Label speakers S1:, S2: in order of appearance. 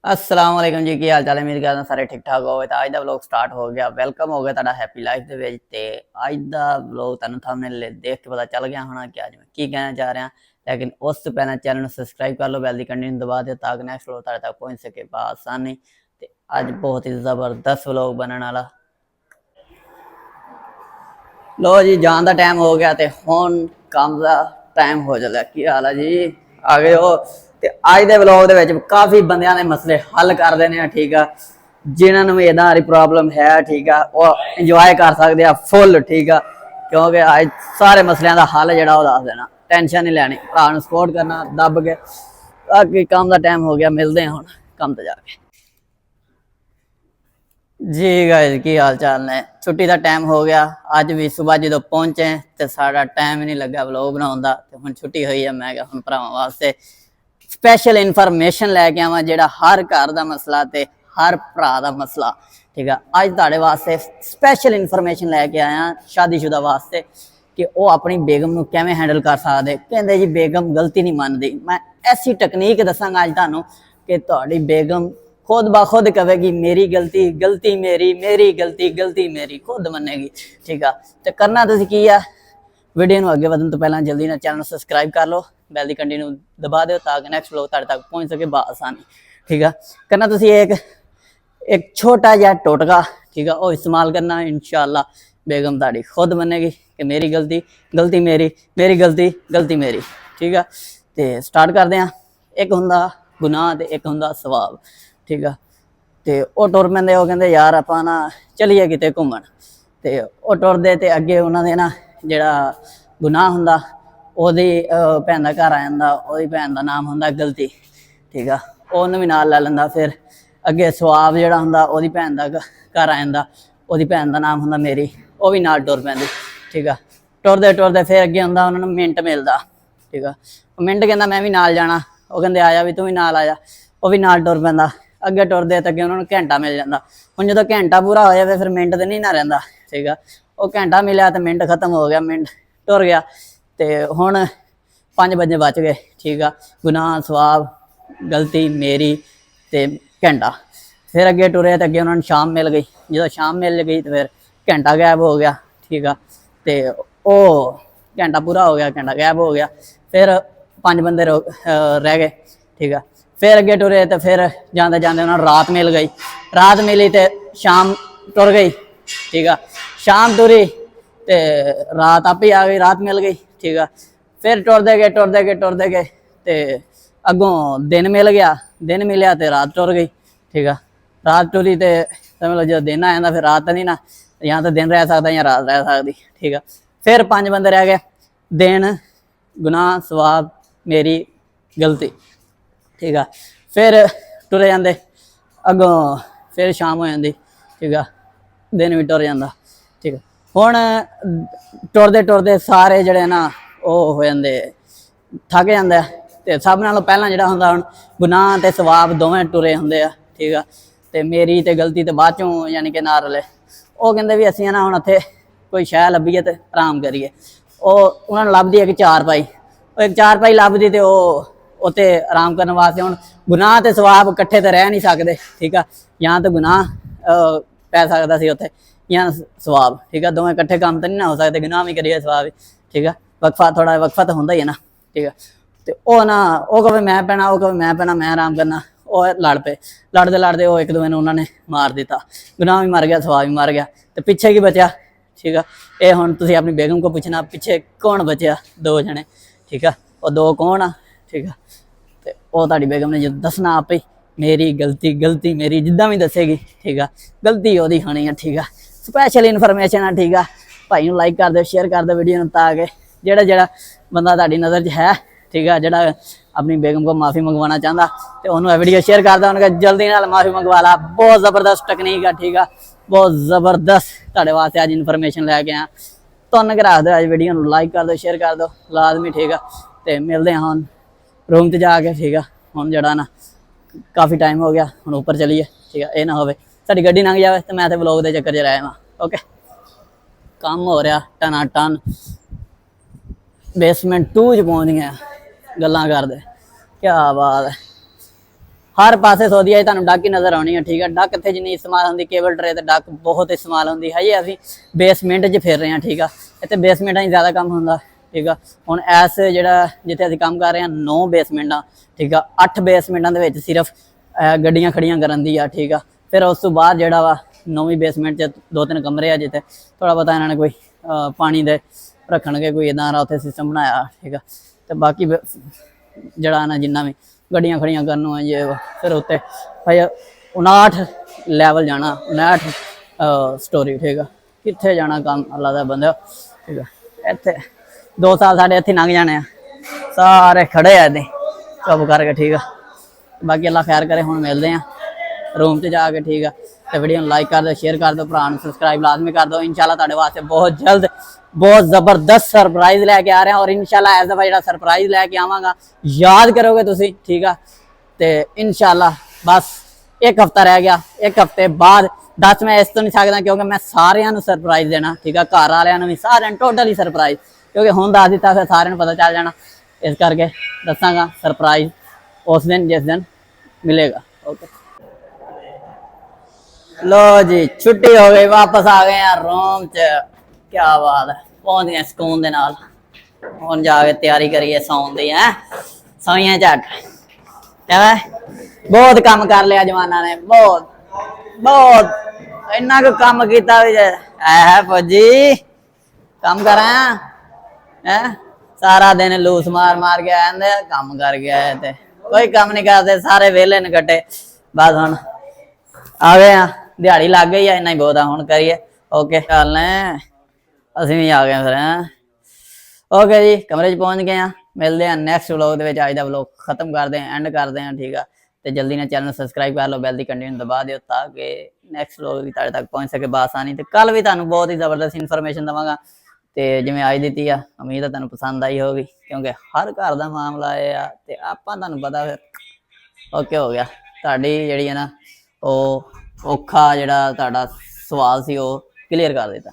S1: अस्सलाम वालेकुम जी, की हाल चाल है। मेरी गल सारे ठीक ठाक हो। अज का व्लॉग स्टार्ट हो गया। वेलकम हो गया तुहाडा हैप्पी लाइफ दे विच। ते अज का व्लॉग तुहानूं थंबनेल देख के पता चल गया होना कि अज मैं की कहना चाह रहा। लेकिन उस तो पहले चैनल सबसक्राइब कर लो, बैल दी घंटी दबा दो ताकि नैक्सट व्लॉग तुहाडे तक पहुंच सके बआसानी। ते अज बहुत ही जबरदस्त व्लॉग बनने वाला। लो जी, जान का टाइम हो गया, तो हुण काम का टाइम हो चलिया। की हाल है जी, आ गए हो। तो अज के व्लॉग के काफ़ी बंदियां ने मसले हल कर देने, ठीक है। जिन्होंने भी इदा की प्रॉब्लम है, ठीक है, वह इंजॉय कर सकते हैं फुल, ठीक है। क्योंकि अज सारे मसलों का हल जो दस देना, टेंशन नहीं लैनी, भरा सपोर्ट करना दब के। बाकी काम का टाइम हो गया, मिलते हैं हुण काम तो जाके। जी गाइस, की हाल चाल ने। छुट्टी का टाइम हो गया। अज भी सुबह जो पहुंचे तो साड़ा टाइम ही नहीं लगा व्लॉग बनाने का। तो हुण छुट्टी हुई है, मैं हम भरावां वास्ते स्पैशल इनफॉर्मेशन लैके आवां जेड़ा हर घर का मसला ते हर भरा का मसला, ठीक है। अज तुहाडे वास्ते स्पैशल इनफॉर्मेशन लैके आया शादीशुदा वास्ते कि वह अपनी बेगम नूं किवें हैंडल कर सकते। कहंदे जी बेगम गलती नहीं मनदी। मैं ऐसी टकनीक दसांगा अज तुहानूं कि तुहाडी बेगम खुद ब खुद कहेगी मेरी गलती, गलती मेरी गलती, गलती मेरी, खुद मनेगी, ठीक है। तो करना तुसीं की है, वीडियो अगे बढ़ने तो पहले जल्दी ना चैनल सबसक्राइब कर लो, बैल की घंटी दबा दो ताकि नैक्सट व्लॉग तुहाडे तक पहुंच सके बआसानी, ठीक है। करना तुसीं एक छोटा जहा टोटका, ठीक है, वो इस्तेमाल करना। इंशाअल्लाह बेगम ताड़ी खुद मनेगी कि मेरी गलती, गलती मेरी गलती, गलती मेरी, ठीक है। तो स्टार्ट करते हैं। एक हुंदा गुनाह ते एक हुंदा सवाब, ठीक है। तो वह टुर पैंदे, वो कहते यार आपां ना चलीए किते घूमन। तो वह टुरदे तो अगे उन्होंने ना जिहड़ा गुनाह हुंदा ओहदी भैन का घर आ जांदा, ओहदी भैन का नाम हुंदा गलती, ठीक है। उन्होंने भी नाल लै लैंदा। फिर अगे सवाब जिहड़ा हुंदा ओहदी भैन का घर आ जांदा, ओहदी भैन का नाम हुंदा मेरी, वह भी नाल टुर पैंदी, ठीक है। टुरदे टुरदे फिर अगे हुंदा उन्होंने मिंट मिलदा, ठीक है। मिंट कहंदा मैं भी नाल जाना, वो कहंदे आ जा भी तू भी नाल आ जा, वह भी नाल टुर पैंदा। अगे टुरदे तो अगे उन्होंने घंटा मिल जाता। हुण जो घंटा पूरा हो जाए फिर मिंट तो नहीं ना रहिंदा, ठीक है। वो घंटा मिलया तो मिंट खत्म हो गया, मिंट टुर गया। तो हुण 5 बजे बच गए, ठीक है। गुनाह सवाब गलती मेरी ते घंटा। फिर अगे टुरे तो अगे उन्होंने शाम मिल गई। जो शाम मिल गई तो फिर घंटा गैप हो गया, ठीक है। तो वह घंटा पूरा हो गया, घंटा गैप हो गया। फिर 5 बंदे रह गए, ठीक है। फिर अगे टुरे तो फिर जाते जाते उन्होंने रात मिल गई। रात मिली तो शाम टुर गई, ठीक है। शाम टुरी तो रात आप ही आ गई, रात मिल गई, ठीक है। फिर टुरदे गए टुरदे गए टुरदे गए तो अगों दिन मिल गया, दिन मिलया तो रात टुर गई, ठीक है। रात टुरी तो समझ लो जो दिन आ जाता फिर रात नहीं ना, या तो दिन रह सकता या रात रह सकती, ठीक है। फिर 5 बंदे रह गए। दिन गुनाह सवाब मेरी गलती, ठीक है। फिर टुरे जाते अगों फिर शाम हो जाती, ठीक है। दिन भी टुर जाता, ठीक है। हुण टुरदे टुरदे सारे जड़े ना वो हो जाते थक जाते। तो सब नालों पहला जिहड़ा हुंदा हुण गुनाह ते सवाब दोवें टुरे हुंदे आ, ठीक है। तो मेरी तो गलती तो बाद चों यानी कि नाल रले। वो कहंदे भी असीं ना हुण उत्थे कोई शै लभीए ते आराम करिए। उन्होंने लभदी एक चारपाई, एक चारपाई लभदी तो उत्ते आराम करने वास्ते। हुण गुनाह ते सवाब कट्ठे तो रह नहीं सकते, ठीक है। या तो गुनाह पै सकदा सी उत्थे या सवाब, ठीक है। दोवें कट्ठे काम तो नहीं ना हो सकते, गुनाह भी करिए सवाब भी, ठीक है। वक्फा थोड़ा वक्फा तो होंदा ही है ना, ठीक है। तो वह ना वह कहे मैं पैना, वह कहे मैं पैना, मैं आराम करना। वह लड़ पे, लड़ते लड़ते वो एक दूए उन्होंने मार दिता। गुनाह भी मर गया, सवाब भी मर गया। तो पिछे की बचा, ठीक है। ये हुण तुसीं अपनी बेगम को पूछना पिछे कौन बचया, 2 जने, ठीक है। वो 2 कौन आ, ठीक है। तो वह तुहाडी बेगम ने जो दसना आप ही मेरी गलती, गलती मेरी, जिद्दां भी दसेगी, ठीक है। गलती ओहदी होनी है, ठीक है। स्पैशल इनफॉर्मेशन है, ठीक है। भाई नूं लाइक कर दो, शेयर कर दो वीडियो ताकि जेड़ा जेड़ा बंदा तुहाडी नज़र च है, ठीक है, जेड़ा अपनी बेगम को माफ़ी मंगवाना चाहता तो उन्होंने वीडियो शेयर कर दो, उनका जल्दी नाल माफ़ी मंगवा ला। बहुत ज़बरदस्त टकनीक है, ठीक है। बहुत ज़बरदस्त तुहाडे वास्ते अज इनफॉर्मेशन लैके आया। तुन के रख दो अज वीडियो नूं लाइक कर दो, शेयर कर दो लाजमी, ठीक है। तो मिलते हैं हुण रूम च जाके, ठीक है। हुण जड़ा ना काफ़ी टाइम हो गया, हुण उपर चलीए, ठीक है। ये ना होवे साडी गड्डी लंघ जाए तो मैं तो व्लॉग के चक्कर च रह जावां, ओके। काम हो रहा टना टन, बेसमेंट 2 च पहुँच गए, गल्लां करदे, क्या बात है। हर पासे सऊदी अज तुहानूं डक ही नज़र आनी है। ठीक है, डक इत्थे जिन्नी इस्तेमाल होंदी केबल ट्रे ते डक बहुत इस्तेमाल होंदी है। ये असीं बेसमेंट 'च फिर रहे हैं। ठीक है, इत्थे बेसमेंटां 'च ज़्यादा काम होंदा। ठीक है, हुण ऐस जिहड़ा जिथे असीं काम कर रहे हैं 9 बेसमेंटां। ठीक है, 8 बेसमेंटां दे विच सिर्फ गड्डियां खड़ियां करन दी आ। ठीक है, फिर उस तो बाद जिहड़ा वा 9वीं बेसमेंट 'च 2-3 कमरे आ जिथे थोड़ा बहुता इन्हां ने कोई पानी दे रखणगे कोई इदां दा उत्थे सिस्टम बनाया। ठीक है, तो बाकी जड़ा ना जिन्ना भी गड्डियां खड़ियां करनों है ये फिर उत्ते भाई 59 लैवल जाना 59 स्टोरी। ठीक है, कित्थे जाना काम अल्लाह दा बंदा। ठीक है, इत्थे 2 साल साढ़े इत्थे लंघ जाने आ, सारे खड़े आ इत्थे चुप करके। ठीक है, बाकी अल्लाह खैर करे। हुण मिलते हैं रूम च जाके। ठीक है, तो वीडियो लाइक कर दो, शेयर कर दो, भरा सबसक्राइब लाजमी कर दो। इंशाल्लाह तुहाडे वास्ते बहुत जल्द बहुत जबरदस्त सरप्राइज लैके आ रहे हैं और इंशाल्लाह इस दफा जो सरप्राइज लैके आवांगा याद करोगे तुसी। ठीक है, तो इंशाल्लाह बस 1 हफ्ता रह गया, 1 हफ्ते बाद 10 मैं इस तो नहीं सकता क्योंकि मैं सारिਆਂ ਨੂੰ सरप्राइज देना। ठीक है, घर वालिਆਂ ਨੂੰ भी सारिਆਂ टोटल ही सरप्राइज क्योंकि हुण दस दिता फिर सारिਆਂ ਨੂੰ पता चल जाना। इस करके दसांगा सरप्राइज उस दिन जिस दिन मिलेगा। ओके लो जी, छुट्टी हो गई, वापस आ गए हैं रूम च। क्या बात है, पहुंच गए सुकून दे नाल। हुण जाके तैयारी करिए सौन दी है, सोइए झट। बहुत काम कर लिया जवाना ने, बहुत बहुत इन्ना को काम किया भी है फौजी काम कर है। सारा दिन लूस मार मार के आंदे काम कर गया है ते कोई काम नहीं करते, सारे वेले न कटे। बस हुण आ गए हैं, दिहाड़ी लग गई है, इन्ना ही बहुत है। हुण करिए ओके चल असीं भी आ गए फिर हैं। ओके जी, कमरे च पहुंच गए हैं। मिलते हैं नैक्सट व्लॉग दे विच। अज दा व्लॉग खत्म करते हैं, एंड करते हैं। ठीक है, तो जल्दी ने चैनल सबसक्राइब कर लो, बैल दी घंटी दबा दिओ ताकि नैक्सट व्लॉग भी तुहाडे तक पहुंच सके बासानी। तो कल भी तुहानूं बहुत ही जबरदस्त इन्फॉर्मेशन देवांगा तो जिवें अज दी आ। उम्मीद है तुहानूं पसंद आई होगी क्योंकि हर घर का मामला है आ ते आपां तुहानूं पता फिर ओके हो गया। तुहाडी जिहड़ी है ना वो औखा जिहड़ा तुहाडा सवाल सी वो क्लीयर कर देता।